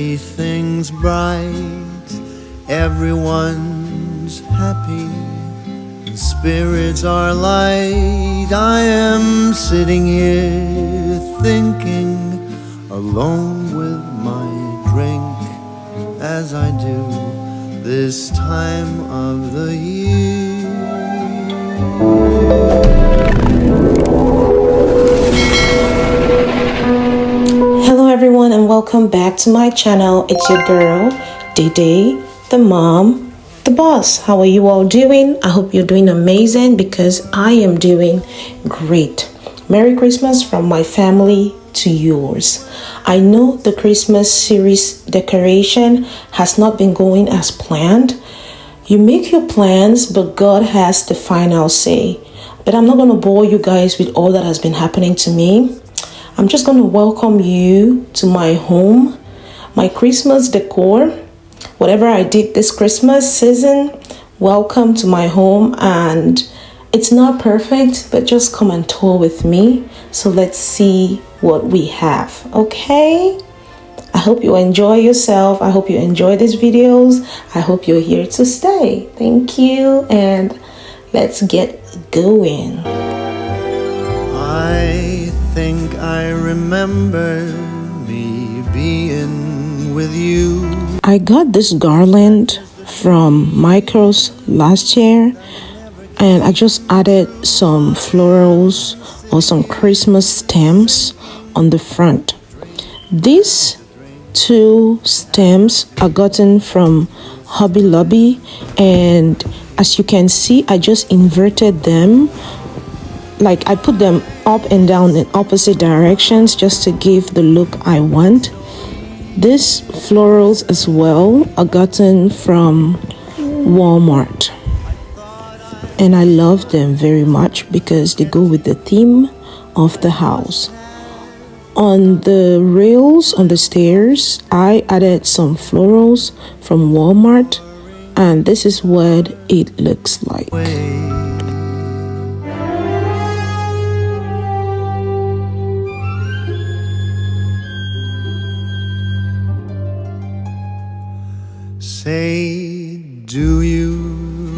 Everything's bright, everyone's happy, and spirits are light. I am sitting here thinking, alone with my drink, as I do this time of the year. Hello everyone and welcome back to my channel. It's your girl, Dede, the mom, the boss. How are you all doing? I hope you're doing amazing because I am doing great. Merry Christmas from my family to yours. I know the Christmas series decoration has not been going as planned. You make your plans, but God has the final say. But I'm not going to bore you guys with all that has been happening to me. I'm just going to welcome you to my home, my Christmas decor. Whatever I did this Christmas season, welcome to my home. And it's not perfect, but just come and tour with me. So let's see what we have, okay? I hope you enjoy yourself. I hope you enjoy these videos. I hope you're here to stay. Thank you, and let's get going. I think I remember me being with you. I got this garland from Michael's last year, and I just added some florals or some Christmas stems on the front. These two stems are gotten from Hobby Lobby, and as you can see, I just inverted them. Like I put them up and down in opposite directions just to give the look I want. These florals as well are gotten from Walmart, and I love them very much because they go with the theme of the house. On the rails on the stairs, I added some florals from Walmart, and this is what it looks like. Say, do you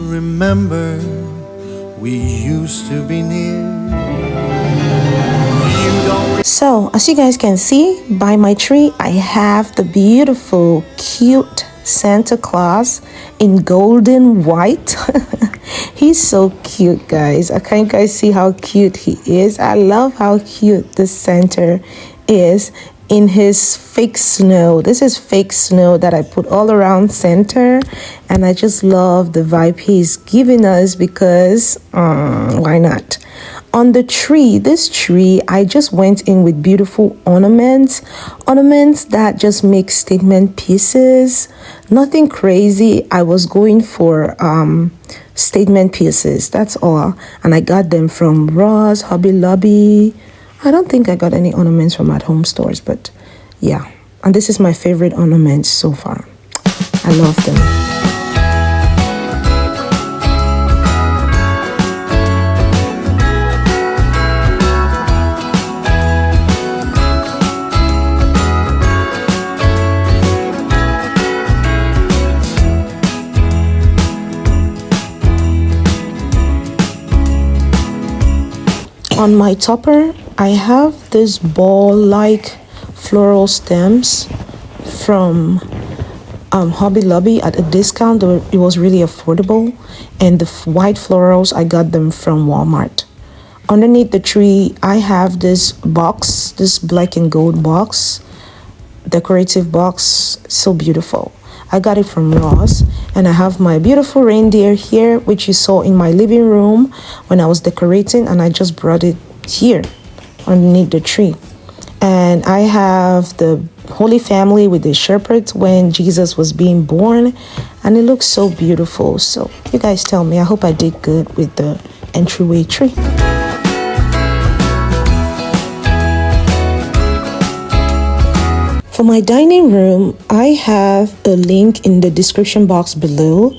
remember we used to be near? So, as you guys can see by my tree, I have the beautiful, cute Santa Claus in golden white. He's so cute, guys. Can you guys see how cute he is? I love how cute this Santa is in his fake snow. This is fake snow that I put all around center, and I just love the vibe he's giving us because why not? On the tree, this tree, I just went in with beautiful ornaments that just make statement pieces. Nothing crazy. I was going for statement pieces, that's all, and I got them from Ross, Hobby Lobby. I don't think I got any ornaments from at home stores, but yeah. And this is my favorite ornament so far. I love them. On my topper, I have this ball-like floral stems from Hobby Lobby at a discount. It was really affordable, and the white florals, I got them from Walmart. Underneath the tree, I have this box, this black and gold box, decorative box, so beautiful. I got it from Ross, and I have my beautiful reindeer here, which you saw in my living room when I was decorating, and I just brought it here underneath the tree. And I have the Holy Family with the shepherds when Jesus was being born, and it looks so beautiful. So you guys tell me, I hope I did good with the entryway tree. For my dining room, I have a link in the description box below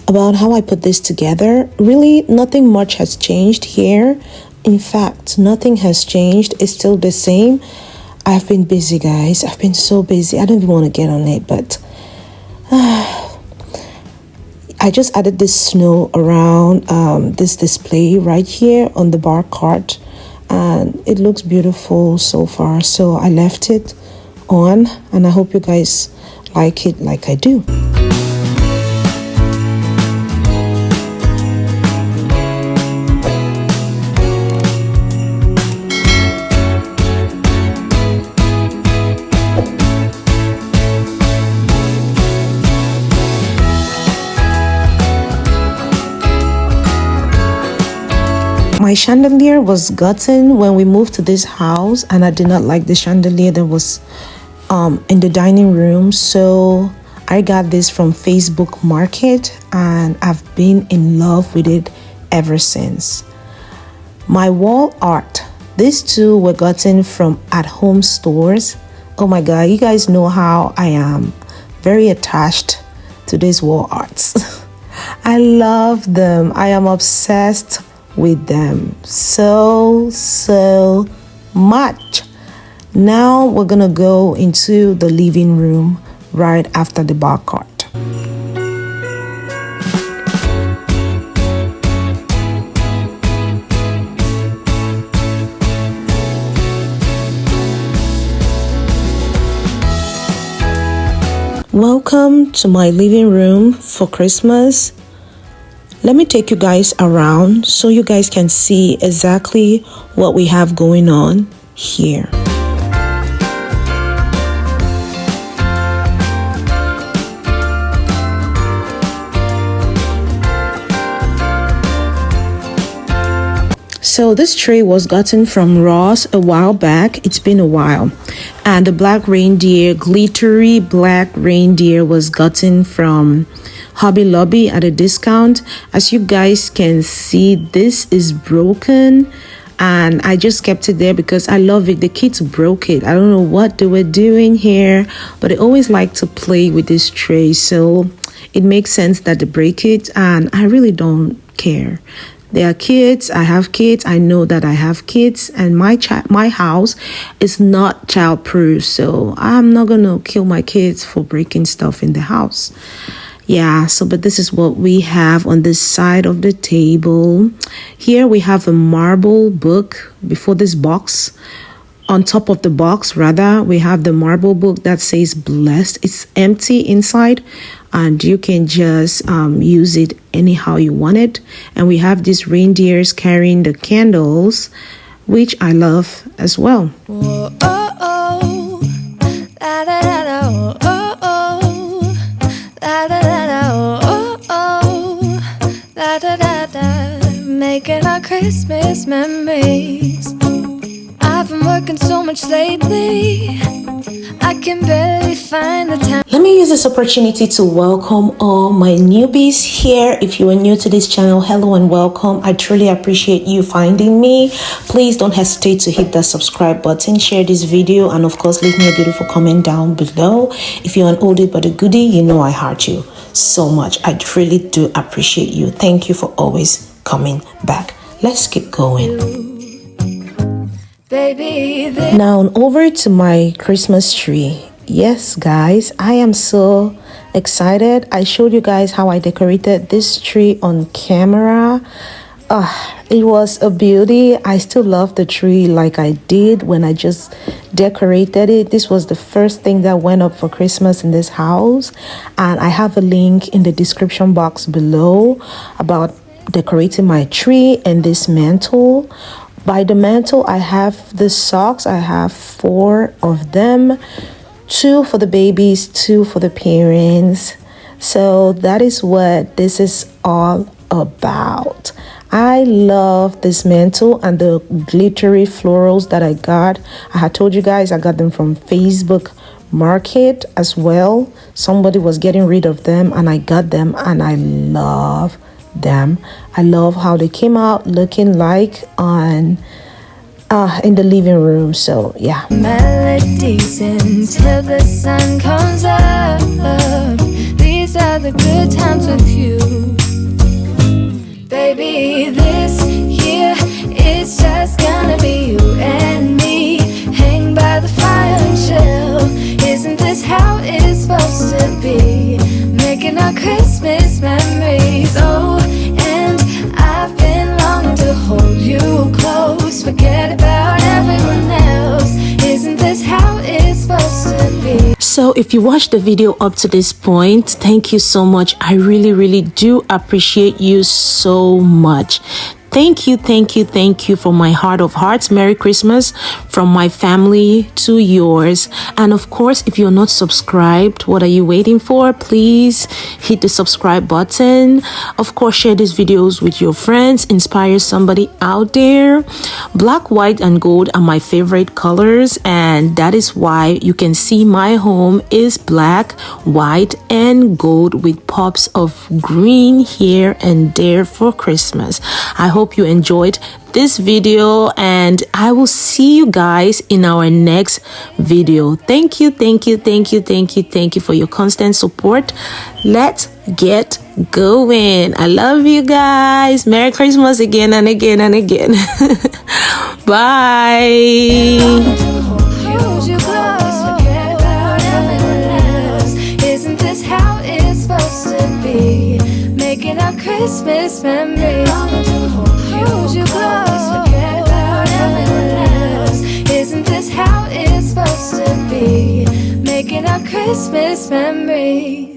about how I put this together. Really, nothing much has changed here. In fact, nothing has changed. It's still the same. I've been busy, guys. I've been so busy. I don't even want to get on it, but I just added this snow around this display right here on the bar cart, and it looks beautiful so far. So I left it on, and I hope you guys like it like I do. My chandelier was gotten when we moved to this house, and I did not like the chandelier that was in the dining room, so I got this from Facebook Market, and I've been in love with it ever since. My wall art, these two were gotten from at-home stores. Oh my god, you guys know how I am very attached to these wall arts. I love them. I am obsessed with them so much. Now we're gonna go into the living room right after the bar cart. Welcome to my living room for Christmas. Let me take you guys around so you guys can see exactly what we have going on here. So this tree was gotten from Ross a while back. It's been a while. And the black reindeer, glittery black reindeer, was gotten from Hobby Lobby at a discount. As you guys can see, this is broken, and I just kept it there because I love it. The kids broke it. I don't know what they were doing here, but they always like to play with this tray, so it makes sense that they break it, and I really don't care. They are kids. I have kids. I know that I have kids, and my house is not child-proof, so I'm not gonna kill my kids for breaking stuff in the house. Yeah, so but this is what we have on this side of the table. Here we have a marble book before this box. On top of the box, rather, we have the marble book that says blessed. It's empty inside, and you can just use it anyhow you want it. And we have these reindeers carrying the candles, which I love as well. Whoa, oh, oh. Da, da, da, da, oh, oh. Da, da, da, da, oh, oh. Da, da, da, da. Making our Christmas memories. I've been working so much lately, I can barely find the time. Let me use this opportunity to welcome all my newbies here. If you are new to this channel, hello and welcome. I truly appreciate you finding me. Please don't hesitate to hit that subscribe button, share this video, and of course leave me a beautiful comment down below. If you're an oldie but a goodie, you know I heart you so much. I really do appreciate you. Thank you for always coming back. Let's keep going. Now over to my Christmas tree. Yes guys, I am so excited. I showed you guys how I decorated this tree on camera. It was a beauty. I still love the tree like I did when I just decorated it. This was the first thing that went up for Christmas in this house, and I have a link in the description box below about decorating my tree and this mantle. By the mantle, I have the socks. I have 4 of them, 2 for the babies, 2 for the parents. So that is what this is all about. I love this mantle and the glittery florals that I got. I had told you guys I got them from Facebook Market as well. Somebody was getting rid of them and I got them, and I love them. I love how they came out looking like on in the living room. So yeah, melodies until the sun comes up. These are the good times with you, baby. This year it's just gonna be you and me. Hang by the fire. it's supposed to be, making our Christmas memories. Oh, and I've been longing to hold you close, forget about everyone else. Isn't this how it's supposed to be? So if you watched the video up to this point, thank you so much. I really do appreciate you so much. Thank you from my heart of hearts. Merry Christmas from my family to yours. And of course, if you're not subscribed, what are you waiting for? Please hit the subscribe button. Of course, share these videos with your friends, inspire somebody out there. Black, white, and gold are my favorite colors, and that is why you can see my home is black, white, and gold with pops of green here and there for Christmas. I hope you enjoyed this video, and I will see you guys in our next video. Thank you for your constant support. Let's get going. I love you guys. Merry Christmas again and again and again. Bye. Isn't this how it's supposed to be, making our Christmas memories? Hold you close, forget about everyone else. Isn't this how it's supposed to be, making our Christmas memories?